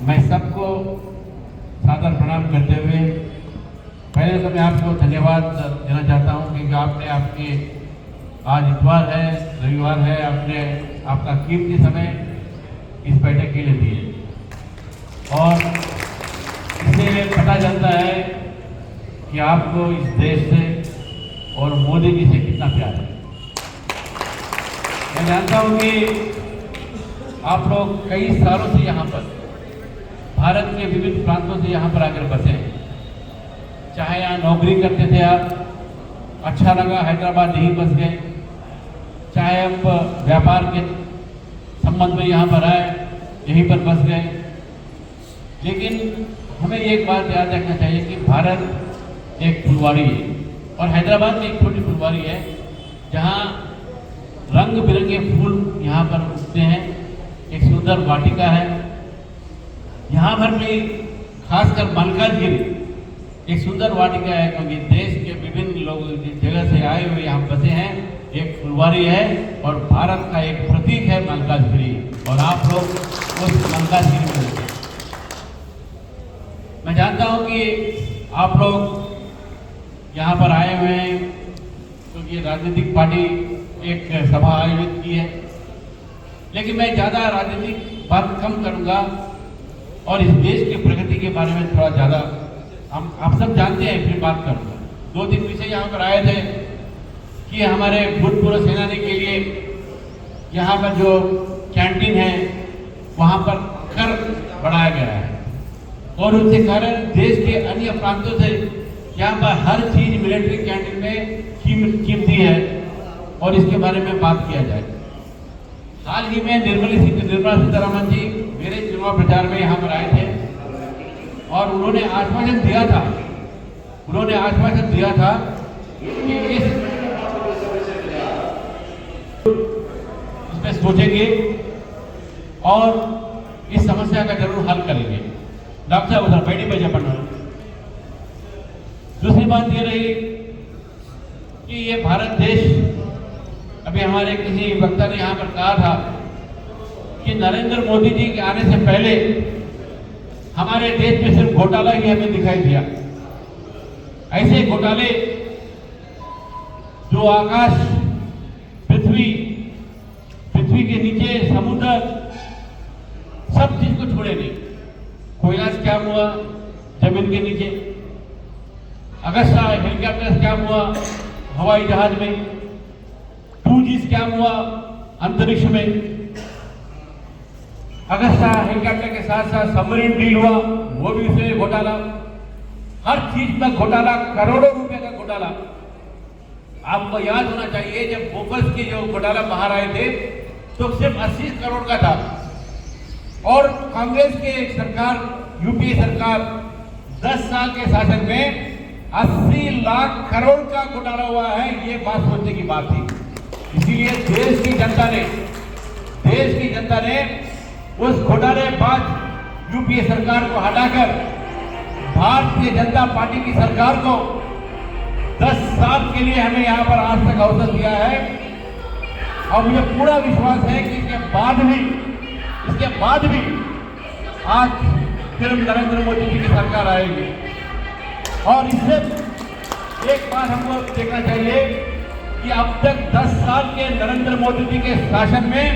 मैं सबको सादर प्रणाम करते हुए पहले तो मैं आपको धन्यवाद देना चाहता हूं क्योंकि आपने आपके आज इतवार है, रविवार है, आपने आपका कीमती समय इस बैठक के लिए दिए और इससे पता चलता है कि आपको इस देश से और मोदी जी से कितना प्यार है। मैं जानता हूं कि आप लोग कई सालों से यहाँ पर भारत के विभिन्न प्रांतों से यहाँ पर आकर बसे हैं। चाहे यहाँ नौकरी करते थे आप, अच्छा लगा हैदराबाद यहीं बस गए, चाहे आप व्यापार के संबंध में यहाँ पर आए, यहीं पर बस गए। लेकिन हमें एक बात याद रखना चाहिए कि भारत एक फुलवारी है और हैदराबाद में एक छोटी फुलवारी है जहाँ रंग बिरंगे फूल यहाँ पर उगते हैं। एक सुंदर वाटिका है यहाँ पर भी, खासकर मलकाजगिरी एक सुंदर वाटिका है क्योंकि देश के विभिन्न लोग जिस जगह से आए हुए यहाँ बसे हैं। एक फुलवारी है और भारत का एक प्रतीक है मलकाजगिरी और आप लोग उस मलकाजगिरी में रहते हैं। मैं जानता हूँ कि आप लोग यहाँ पर आए हुए हैं क्योंकि राजनीतिक पार्टी एक सभा आयोजित की है, लेकिन मैं ज़्यादा राजनीतिक बात कम करूँगा और इस देश की प्रगति के बारे में थोड़ा ज़्यादा हम आप सब जानते हैं, फिर बात करूँगा। 2 दिन पीछे यहाँ पर आए थे कि हमारे भूतपूर्व सेनानी के लिए यहाँ पर जो कैंटीन है वहाँ पर कर बढ़ाया गया है और उसके कारण देश के अन्य प्रांतों से यहाँ पर हर चीज मिलिट्री कैंटीन में कीमती है और इसके बारे में बात किया जाए। हाल ही में निर्मला सीतारमण जी मेरे चुनाव प्रचार में यहाँ पर आए थे और उन्होंने आश्वासन दिया था कि इसमें सोचेंगे और इस समस्या का जरूर हल करेंगे। डॉक्टर साहब उधर बैठी बजे पढ़ना। दूसरी बात ये रही कि ये भारत देश, अभी हमारे किसी वक्ता ने यहाँ पर कहा था कि नरेंद्र मोदी जी के आने से पहले हमारे देश में सिर्फ घोटाला ही हमें दिखाई दिया। ऐसे घोटाले जो आकाश, पृथ्वी के नीचे, समुद्र, सब चीज को छोड़े नहीं। कोयला स्कैम हुआ जमीन के नीचे, अगस्ता हेलीकॉप्टर स्कैम हुआ हवाई जहाज में, 2G स्कैम हुआ अंतरिक्ष में, अगस्ता हेलीकॉप्टर के साथ साथ सबमरीन डील हुआ, वो भी उसमें घोटाला। हर चीज में घोटाला, करोड़ों रुपए का घोटाला। आपको याद होना चाहिए जब बोफर्स के जो घोटाला बाहर आए थे तो सिर्फ 80 करोड़ का था और कांग्रेस के सरकार, यूपीए सरकार 10 साल के शासन में 80 लाख करोड़ का घोटाला हुआ है। ये बात सोचने की बात थी। इसीलिए देश की जनता ने उस घोटालेबाज यूपीए सरकार को हटाकर भारतीय जनता पार्टी की सरकार को 10 साल के लिए हमें यहाँ पर आज तक अवसर दिया है और मुझे पूरा विश्वास है कि इसके बाद भी आज फिर नरेंद्र मोदी जी की सरकार आएगी। और इससे एक बात हमको देखना चाहिए कि अब तक 10 साल के नरेंद्र मोदी जी के शासन में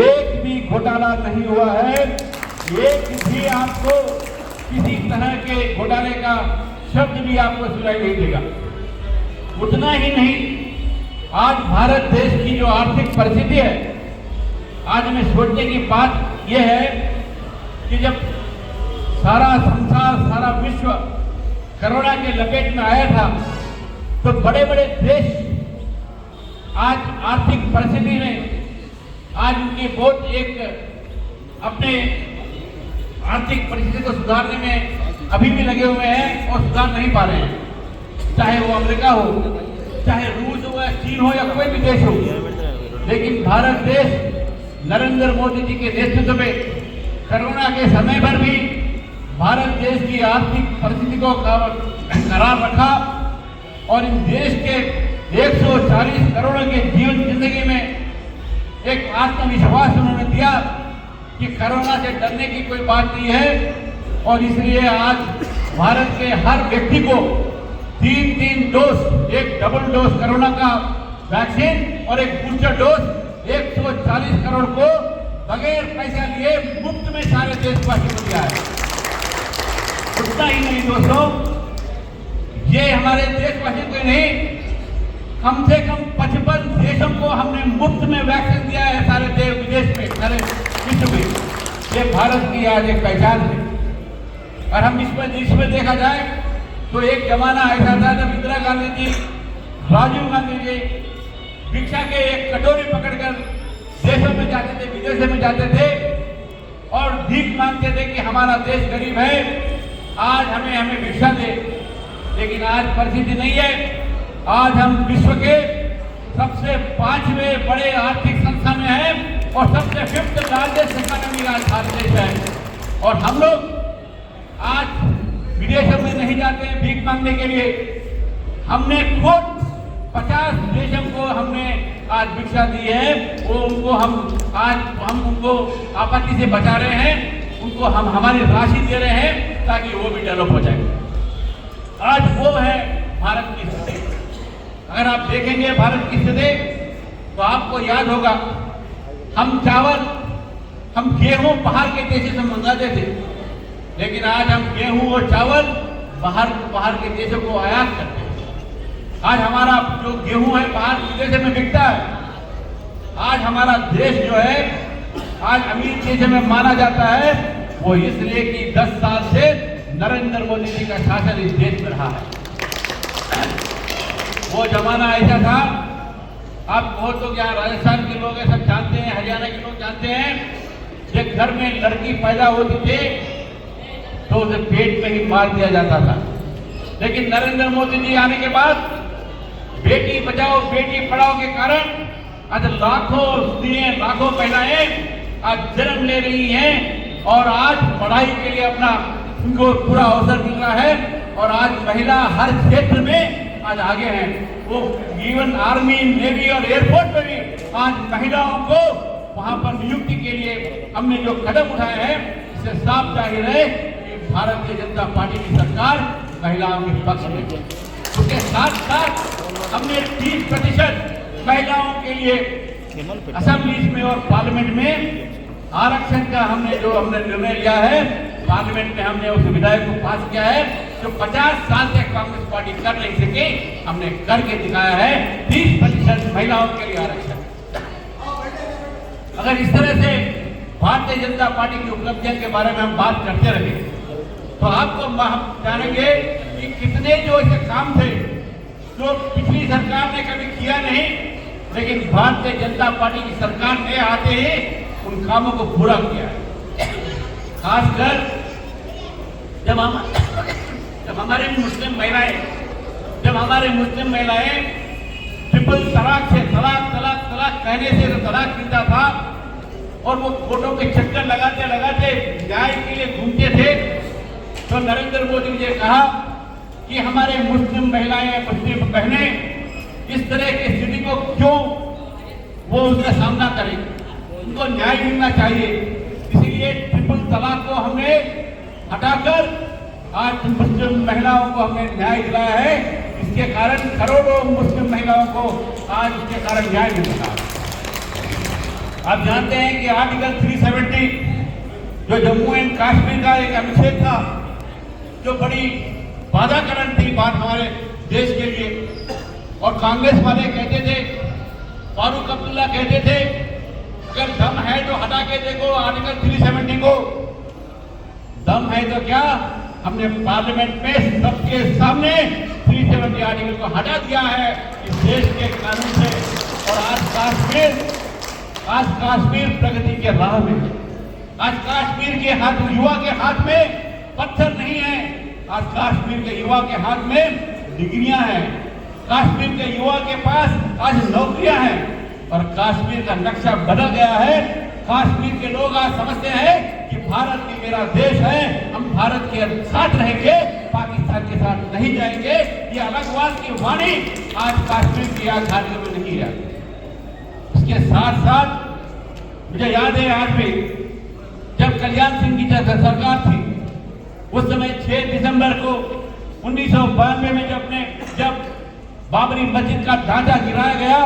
एक भी घोटाला नहीं हुआ है। एक भी आपको किसी तरह के घोटाले का शब्द भी आपको सुनाई नहीं देगा। उतना ही नहीं, आज भारत देश की जो आर्थिक परिस्थिति है, आज हमें सोचने की बात यह है कि जब सारा संसार, सारा विश्व कोरोना के लपेट में आया था तो बड़े बड़े देश आज आर्थिक परिस्थिति में आज उनकी बहुत एक अपने आर्थिक परिस्थिति को सुधारने में अभी भी लगे हुए हैं और सुधार नहीं पा रहे हैं। चाहे वो अमेरिका हो, चाहे रूस हो या चीन हो या कोई भी देश हो, लेकिन भारत देश नरेंद्र मोदी जी के नेतृत्व में कोरोना के समय पर भी भारत देश की आर्थिक परिस्थिति को करार रखा और इन देश के 140 करोड़ के जीवन जिंदगी में एक आत्मविश्वास उन्होंने दिया कि कोरोना से डरने की कोई बात नहीं है। और इसलिए आज भारत के हर व्यक्ति को 3 डोज, एक डबल डोज कोरोना का वैक्सीन और एक बूस्टर डोज 140 करोड़ को बगैर पैसा लिए मुफ्त में सारे देशवासी को दिया है। उतना ही नहीं दोस्तों, ये हमारे देशवासी को नहीं, कम से कम 55 देशों को हमने मुफ्त में वैक्सीन दिया है, सारे देश विदेश में, सारे विश्व में। ये भारत की आज एक पहचान है। और हम इसमें देखा जाए तो एक जमाना ऐसा था जब इंदिरा गांधी जी, राजीव गांधी जी भिक्षा के एक कटोरी पकड़कर देशों में जाते थे, विदेशों में जाते थे और भीख मांगते थे कि हमारा देश गरीब है, आज हमें भिक्षा दे। लेकिन आज परिस्थिति नहीं है। आज हम विश्व के सबसे 5वें बड़े आर्थिक संस्था में हैं और सबसे 5th लार्जेस्ट इकोनॉमी आज भारत देश है। और हम लोग आज विदेशों में नहीं जाते हैं भीख मांगने के लिए। हमने खुद 50 देशों को हमने आज भिक्षा दी है। वो उनको हम उनको आपत्ति से बचा रहे हैं, उनको हम हमारी राशि दे रहे हैं ताकि वो भी डेवलप हो जाए। आज वो है भारत की स्थिति। अगर आप देखेंगे भारत की स्थिति तो आपको याद होगा, हम चावल, हम गेहूं बाहर के देशों से मंगाते थे, लेकिन आज हम गेहूं और चावल बाहर के देशों को आयात करते हैं। आज हमारा जो गेहूं है बाहर विदेशों में बिकता है। आज हमारा देश जो है आज अमीर देशों में माना जाता है, वो इसलिए कि 10 साल से नरेंद्र मोदी जी का शासन इस देश में रहा है। वो जमाना ऐसा था, आप बहुत लोग यहाँ राजस्थान के लोग सब जानते हैं, हरियाणा के लोग जानते हैं, जब घर में लड़की पैदा होती थी तो उसे पेट में ही मार दिया जाता था। लेकिन नरेंद्र मोदी जी आने के बाद बेटी बचाओ बेटी पढ़ाओ के कारण आज लाखों महिलाएं आज जन्म ले रही हैं और आज पढ़ाई के लिए अपना उनको पूरा अवसर मिल रहा है। और आज महिला हर क्षेत्र में आज आगे हैं। वो इवन आर्मी, नेवी और एयरफोर्स में भी आज महिलाओं को वहां पर नियुक्ति के लिए हमने जो कदम उठाए हैं, इससे साफ जाहिर है कि भारतीय जनता पार्टी की सरकार महिलाओं के पक्ष में। उसके साथ साथ हमने 30% महिलाओं के लिए असेंबलीज में और पार्लियामेंट में आरक्षण का हमने निर्णय लिया है। पार्लियामेंट में हमने उस विधेयक को पास किया है जो 50 साल से कांग्रेस पार्टी कर नहीं सके, हमने करके दिखाया है। 30% महिलाओं के लिए आरक्षण। अगर इस तरह से भारतीय जनता पार्टी की उपलब्धियों के बारे में हम बात करते रहे तो आपको हम जानेंगे कि कितने जो ऐसे काम थे जो पिछली सरकार ने कभी किया नहीं, लेकिन भारतीय जनता पार्टी की सरकार ने आते ही उन कामों को पूरा किया है। खासकर जब हमारे मुस्लिम महिलाएं ट्रिपल तलाक से तलाक कहने से तलाक मिलता था और वो कोर्टों के चक्कर लगाते न्याय के लिए घूमते थे, तो नरेंद्र मोदी ने कहा कि हमारे मुस्लिम महिलाएं, मुस्लिम बहनें इस तरह की स्थिति को क्यों वो उसका सामना करें, उनको न्याय मिलना चाहिए। इसीलिए ट्रिपल तलाक को हमने हटाकर आज मुस्लिम महिलाओं को हमने न्याय दिलाया है। इसके कारण करोड़ों मुस्लिम महिलाओं को आज इसके कारण न्याय मिल रहा है। आप जानते हैं कि आर्टिकल 370 जो जम्मू एंड कश्मीर का एक अनुच्छेद था, जो बड़ी बाधाकरण थी बात हमारे देश के लिए, और कांग्रेस वाले कहते थे, फारूक अब्दुल्ला कहते थे, अगर दम है तो हटा के देखो आर्टिकल 370 को। दम है तो क्या, हमने पार्लियामेंट में सबके सामने 370 आर्टिकल को हटा दिया है इस देश के कानून से। और आज कश्मीर प्रगति के राह में। आज कश्मीर के युवा के हाथ में पत्थर नहीं है, आज कश्मीर के युवा के हाथ में डिग्रियां हैं। कश्मीर के युवा के पास आज नौकरियां हैं और कश्मीर का नक्शा बदल गया है। कश्मीर के लोग आज समझते हैं कि भारत भी मेरा देश है, हम भारत के साथ रहेंगे, पाकिस्तान के साथ नहीं जाएंगे। ये अलगवाद की वाणी आज कश्मीर की आजादी में नहीं है। इसके साथ साथ मुझे याद है आज भी जब कल्याण सिंह की जब सरकार थी, उस समय 6 दिसंबर को 1992 में जब बाबरी मस्जिद का ढांचा गिराया गया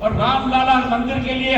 और रामलला मंदिर के लिए